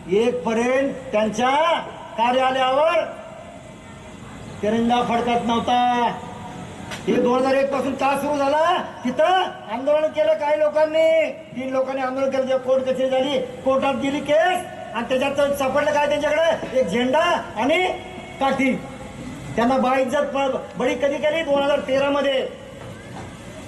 1 पर्यंत त्यांच्या कार्यालयावर तिरंगा फडकत नव्हता। हे 2001 पासून का सुरू झाला? तिथं आंदोलन केलं काही लोकांनी, 3 लोकांनी आंदोलन केलं, कोर्ट कचेरी झाली, कोर्टात गेली केस आणि त्याच्यात सापडलं काय? त्यांच्याकडे एक झेंडा आणि काठी। त्यांना बाइज्जत बळी कधी केली? 2013 मध्ये।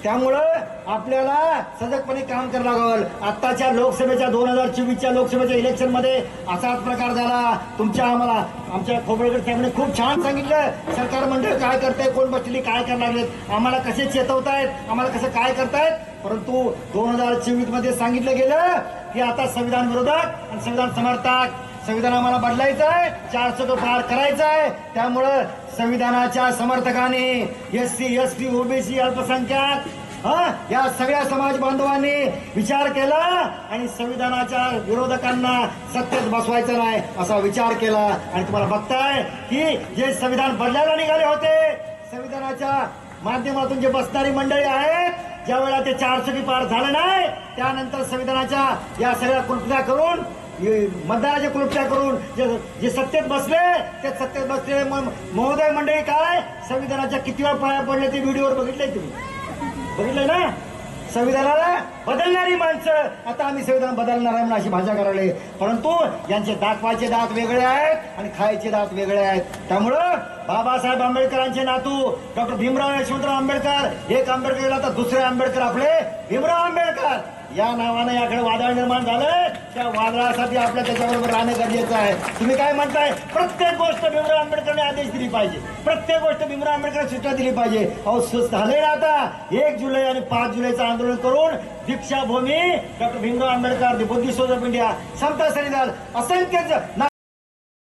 त्यामुळं आपल्याला सजगपणे काम करावं लागेल। आताच्या लोकसभेच्या 2024च्या लोकसभेच्या इलेक्शन मध्ये असाच प्रकार झाला। आमच्या खोबळेकर साहेबांनी खूप छान सांगितलं, सरकार मंडळ काय करतंय, कोण बसलेली काय करायला लागलेत, आम्हाला कसे चेतवतायत, आम्हाला कसं काय करतायत। परंतु 2024 मध्ये सांगितलं गेलं की आता संविधान विरोधक आणि संविधान समर्थक, संविधान आम्हाला बदलायचं आहे, 400 पार करायचं आहे। त्यामुळं संविधानाच्या समर्थकांनी, SC ST OBC अल्पसंख्याक या सगळ्या समाज बांधवांनी विचार केला आणि संविधानाच्या विरोधकांना सत्तेत बसवायचं नाही असा विचार केला। आणि तुम्हाला बघताय की जे संविधान बदलायला निघाले होते, संविधानाच्या माध्यमातून जे बसणारी मंडळी आहेत, ज्या वेळेला ते 400 पार झालं नाही, त्यानंतर संविधानाच्या या सगळ्या कृत्या करून, मतदाराच्या क्लुप्त्या करून जे सत्तेत बसले, ते सत्तेत बसले महोदय मंडळी काय संविधानाच्या किती वेळा पाया पडले ते व्हिडिओवर बघितलंय तुम्ही, बघितलंय ना? संविधानाला बदलणारी माणसं आता आम्ही संविधान बदलणार आहे म्हणून अशी भाषा करायला, परंतु यांचे दाखवायचे दात वेगळे आहेत आणि खायचे दात वेगळे आहेत। त्यामुळं बाबासाहेब आंबेडकरांचे नातू डॉक्टर भीमराव यशवंतराव आंबेडकर, एक आंबेडकर गेला तर दुसरे आंबेडकर आपले भीमराव आंबेडकर या नावानं याकडे वादळ निर्माण झालंय। त्या वादळासाठी आपल्या त्याच्याबरोबर राहणं गरजेचं आहे। तुम्ही काय म्हणताय? प्रत्येक गोष्ट भीमराव आंबेडकरने आदेश दिली पाहिजे, प्रत्येक गोष्ट भीमराव आंबेडकर सूचना दिली पाहिजे। अहो झाले ना आता 1 जुलै आणि 5 जुलैचं आंदोलन करून Deekshabhoomi doctor Bhimrao Ambedkar, the Buddhist society of India, Samata Sainik दल, असंख्य